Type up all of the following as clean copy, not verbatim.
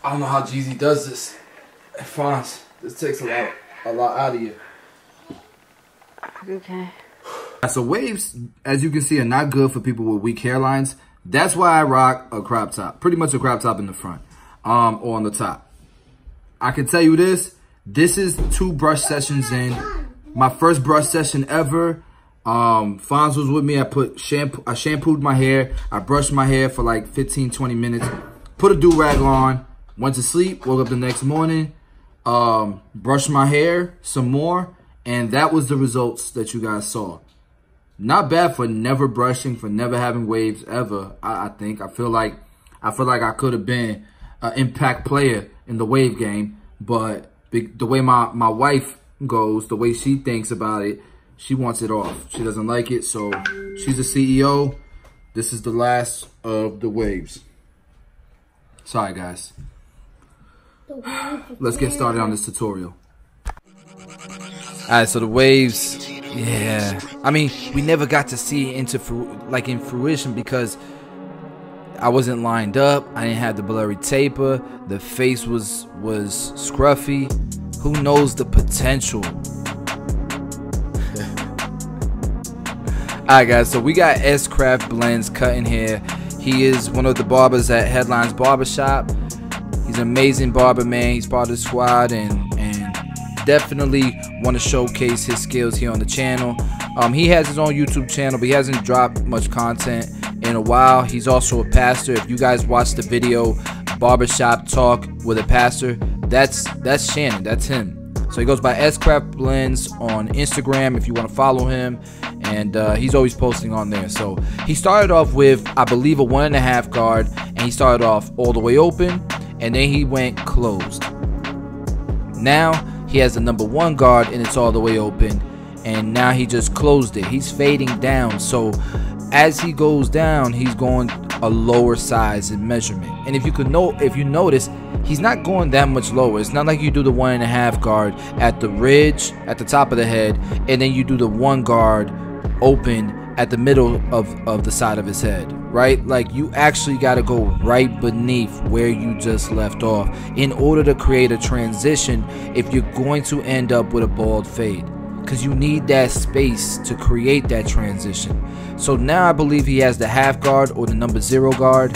I don't know how Jeezy does this. Fonz, this takes a lot out of you. Okay. So waves, as you can see, are not good for people with weak hairlines. That's why I rock a crop top. Pretty much a crop top in the front, or on the top. I can tell you this. This is 2 brush sessions in. My first brush session ever. Fonz was with me. I shampooed my hair. I brushed my hair for like 15, 20 minutes. Put a do-rag on. Went to sleep. Woke up the next morning. Brushed my hair some more. And that was the results that you guys saw. Not bad for never brushing, for never having waves ever. I think. I feel like I could have been an impact player in the wave game. But the way my wife goes, the way she thinks about it, she wants it off. She doesn't like it, so she's a CEO. This is the last of the waves. Sorry, guys. Let's get started on this tutorial. Alright, so the waves, yeah. I mean, we never got to see it in fruition because I wasn't lined up. I didn't have the blurry taper. The face was scruffy. Who knows the potential? Alright guys, so we got S Craft Blends cutting hair. He is one of the barbers at Headlines Barbershop. He's an amazing barber, man. He's part of the squad and definitely want to showcase his skills here on the channel. He has his own YouTube channel, but he hasn't dropped much content in a while. He's also a pastor. If you guys watch the video Barbershop Talk with a Pastor, that's Shannon, that's him. So he goes by S Craft Blends on Instagram if you want to follow him, and he's always posting on there. So he started off with, I believe, a 1.5 guard, and he started off all the way open, and then he went closed. Now he has the number 1 guard and it's all the way open, and now he just closed it. He's fading down, so as he goes down, he's going a lower size in measurement. And if you notice, he's not going that much lower. It's not like you do the 1.5 guard at the ridge at the top of the head, and then you do the 1 guard open at the middle of the side of his head, right? Like, you actually got to go right beneath where you just left off in order to create a transition if you're going to end up with a bald fade, because you need that space to create that transition. So now I believe he has the half guard or the number 0 guard.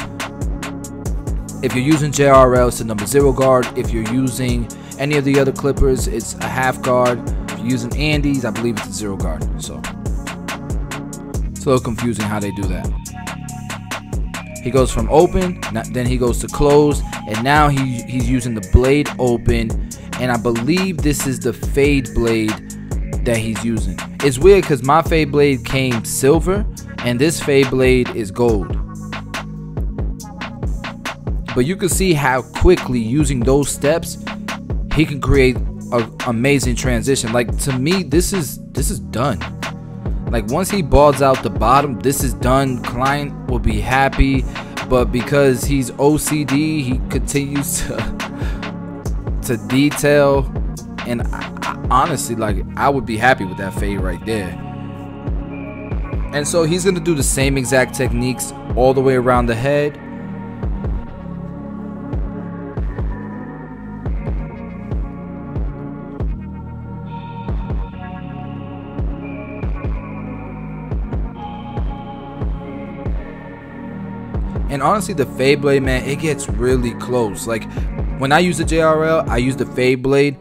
If you're using JRL, it's the number 0 guard. If you're using any of the other clippers, it's a half guard. If you're using Andes, I believe it's a 0 guard. So it's a little confusing how they do that. He goes from open, then he goes to closed, and now he's using the blade open, and I believe this is the fade blade that he's using. It's weird because my fade blade came silver and this fade blade is gold, but you can see how quickly, using those steps, he can create an amazing transition. Like, to me, this is done. Like, once he balds out the bottom, this is done. Client will be happy, but because he's OCD, he continues to detail, and honestly, like, I would be happy with that fade right there. And so he's gonna do the same exact techniques all the way around the head. And honestly, the fade blade, man, it gets really close. Like, when I use the JRL, I use the fade blade,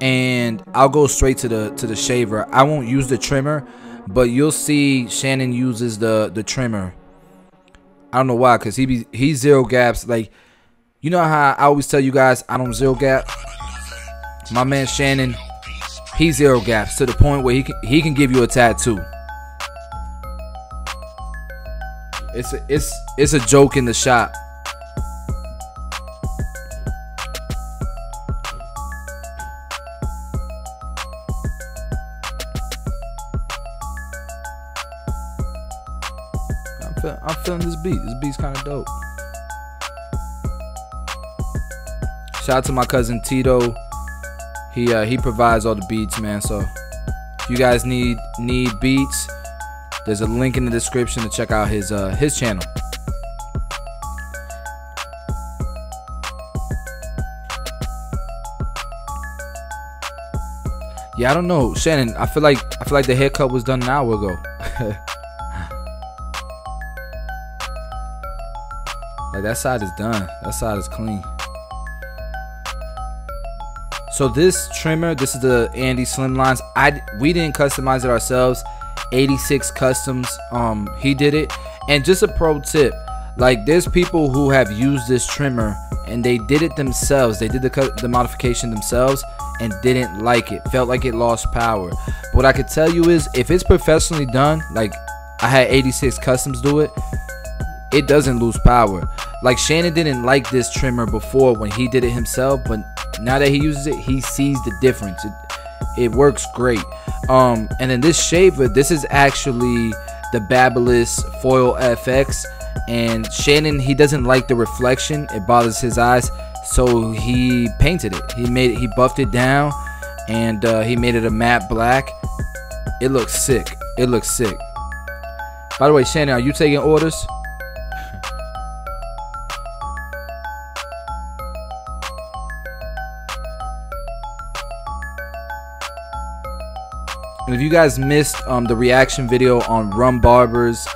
and I'll go straight to the shaver. I won't use the trimmer, but you'll see Shannon uses the trimmer. I don't know why, because he's 0 gaps. Like, you know how I always tell you guys I don't 0 gap? My man Shannon, he's 0 gaps to the point where he can give you a tattoo. It's a joke in the shop. I'm feeling this beat. This beat's kind of dope. Shout out to my cousin Tito. He provides all the beats, man. So if you guys need beats, there's a link in the description to check out his channel. Yeah, I don't know, Shannon. I feel like the haircut was done an hour ago. Like, that side is done. That side is clean. So this trimmer, this is the Andy Slimlines. We didn't customize it ourselves. 86 Customs, he did it. And just a pro tip, like, there's people who have used this trimmer and they did it themselves. They did the modification themselves and didn't like it, felt like it lost power. But what I could tell you is, if it's professionally done, like I had 86 Customs do it, it doesn't lose power. Like, Shannon didn't like this trimmer before when he did it himself, but now that he uses it, he sees the difference. It works great. And then this shaver, this is actually the Babyliss Foil FX, and Shannon, he doesn't like the reflection, it bothers his eyes, so he painted it. He buffed it down, and he made it a matte black. It looks sick. It looks sick. By the way, Shannon, are you taking orders? And if you guys missed the reaction video on Barber's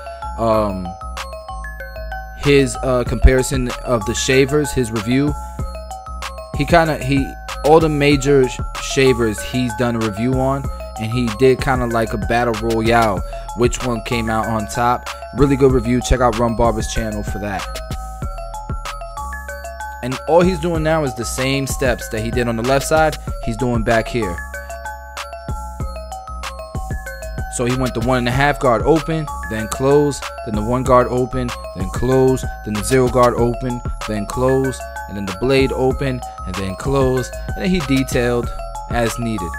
his comparison of the shavers, his review, all the major shavers he's done a review on, and he did kind of like a battle royale, which one came out on top. Really good review. Check out Barber's channel for that. And all he's doing now is the same steps that he did on the left side, he's doing back here. So he went the 1.5 guard open, then close, then the 1 guard open, then close, then the 0 guard open, then close, and then the blade open, and then close, and then he detailed as needed.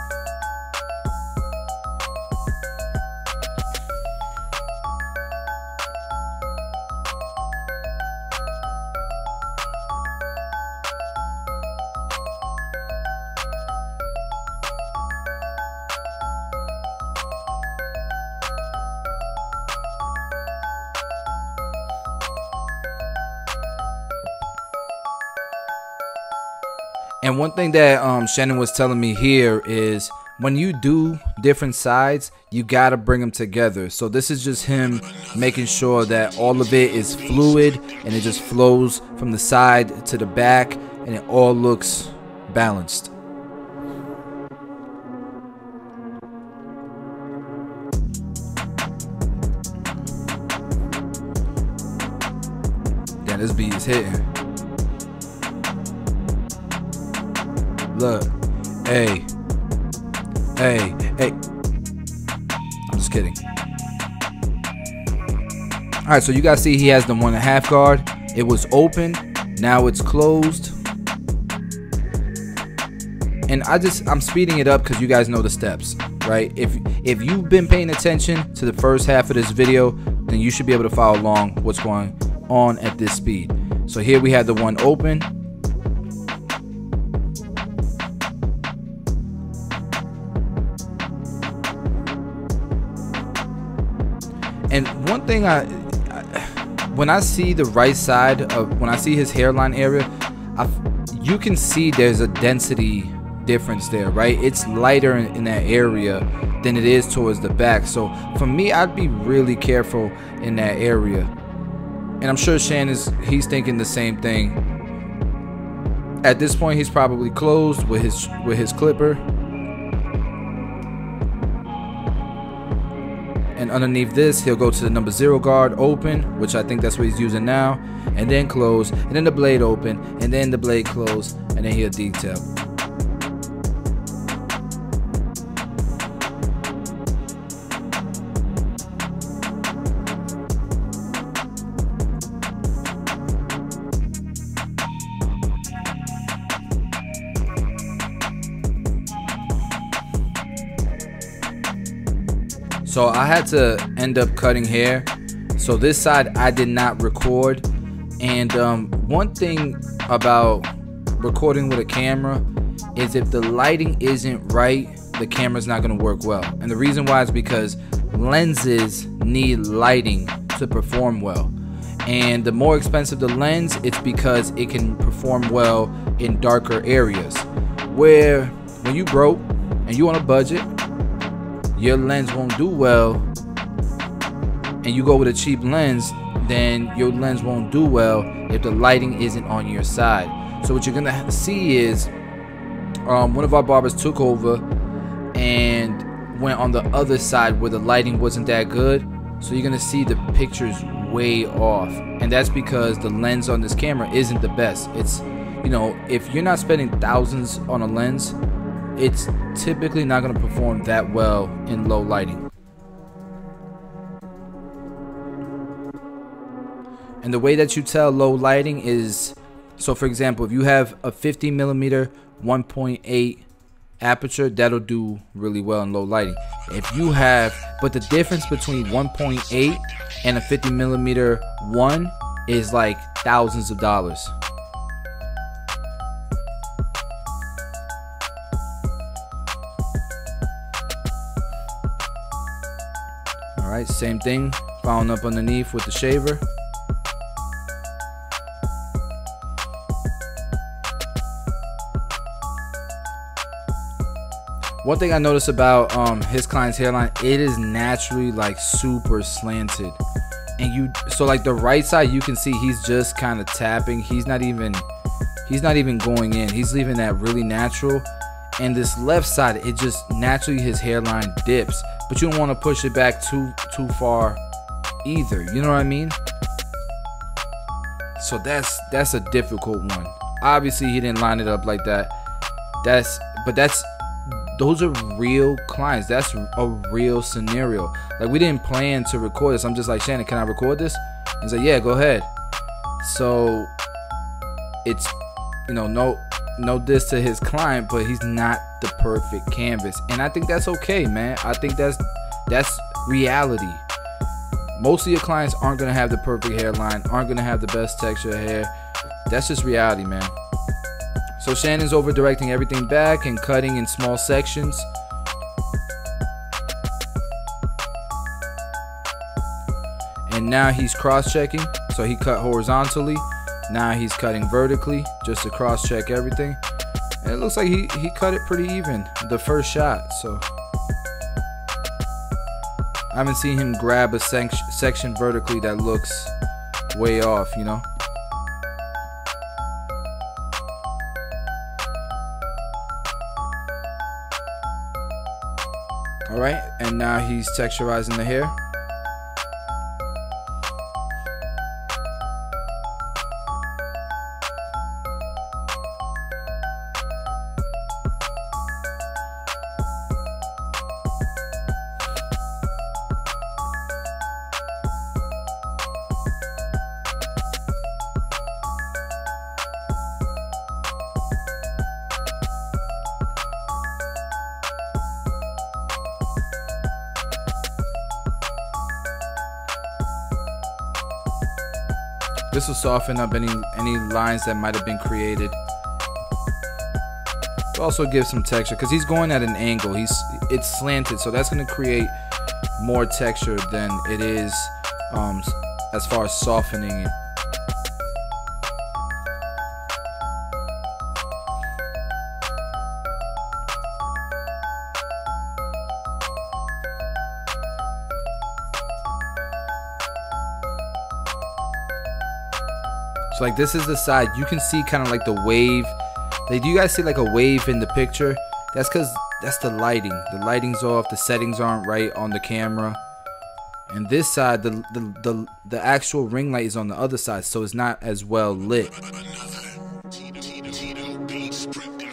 And one thing that Shannon was telling me here is, when you do different sides, you gotta bring them together. So this is just him making sure that all of it is fluid and it just flows from the side to the back and it all looks balanced. Damn, this beat is hitting. Look, hey, hey, hey. I'm just kidding. Alright, so you guys see he has the 1.5 guard. It was open, now it's closed. And I'm speeding it up because you guys know the steps, right? If you've been paying attention to the first half of this video, then you should be able to follow along what's going on at this speed. So here we have the one open. And one thing when I see the right side of, when I see his hairline area, you can see there's a density difference there, right? It's lighter in that area than it is towards the back. So for me, I'd be really careful in that area. And I'm sure he's thinking the same thing. At this point, he's probably closed with his clipper. And underneath this, he'll go to the number 0 guard open, which I think that's what he's using now, and then close, and then the blade open, and then the blade close, and then he'll detail. So I had to end up cutting hair. So this side I did not record. And one thing about recording with a camera is if the lighting isn't right, the camera's not going to work well. And the reason why is because lenses need lighting to perform well. And the more expensive the lens, it's because it can perform well in darker areas. Where when you broke and you on a budget, your lens won't do well, and you go with a cheap lens, then your lens won't do well if the lighting isn't on your side. So what you're gonna see is one of our barbers took over and went on the other side where the lighting wasn't that good. So you're gonna see the pictures way off, and that's because the lens on this camera isn't the best. It's, you know, if you're not spending thousands on a lens, it's typically not gonna perform that well in low lighting. And the way that you tell low lighting is, so for example, if you have a 50mm 1.8 aperture, that'll do really well in low lighting. If you have, but the difference between 1.8 and a 50mm 1 is like thousands of dollars. Alright, same thing, following up underneath with the shaver. One thing I noticed about his client's hairline, it is naturally like super slanted, and so like the right side, you can see he's just kind of tapping. He's not even going in. He's leaving that really natural. And this left side, it just naturally, his hairline dips, but you don't want to push it back too far either. You know what I mean? So that's a difficult one. Obviously, he didn't line it up like that. Those are real clients. That's a real scenario. Like, we didn't plan to record this. I'm just like, Shannon, can I record this? And he's like, yeah, go ahead. So it's, you know, no diss to his client, but he's not the perfect canvas, and I think that's okay, man. I think that's reality. Most of your clients aren't gonna have the perfect hairline, aren't gonna have the best texture of hair. That's just reality, man. So Shannon's over directing everything back and cutting in small sections. And now he's cross-checking. So he cut horizontally. Now he's cutting vertically just to cross-check everything. And it looks like he cut it pretty even the first shot. So I haven't seen him grab a section vertically that looks way off, you know. Alright, and now he's texturizing the hair. This will soften up any lines that might have been created. It'll also give some texture because he's going at an angle. It's slanted, so that's going to create more texture than it is as far as softening it. So like this is the side, you can see kind of like the wave. Like, do you guys see like a wave in the picture? That's because that's the lighting. The lighting's off, the settings aren't right on the camera. And this side, the actual ring light is on the other side, so it's not as well lit.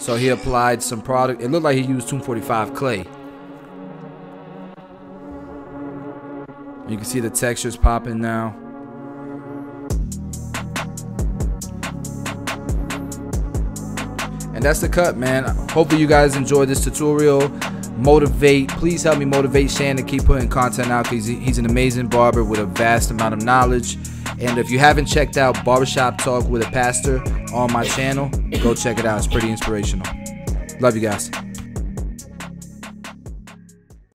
So he applied some product. It looked like he used 245 clay. You can see the textures popping now. And that's the cut, man. Hopefully you guys enjoyed this tutorial. Please help me motivate Shan to keep putting content out, because he's an amazing barber with a vast amount of knowledge. And if you haven't checked out Barbershop Talk with a Pastor on my channel, go check it out. It's pretty inspirational. Love you guys.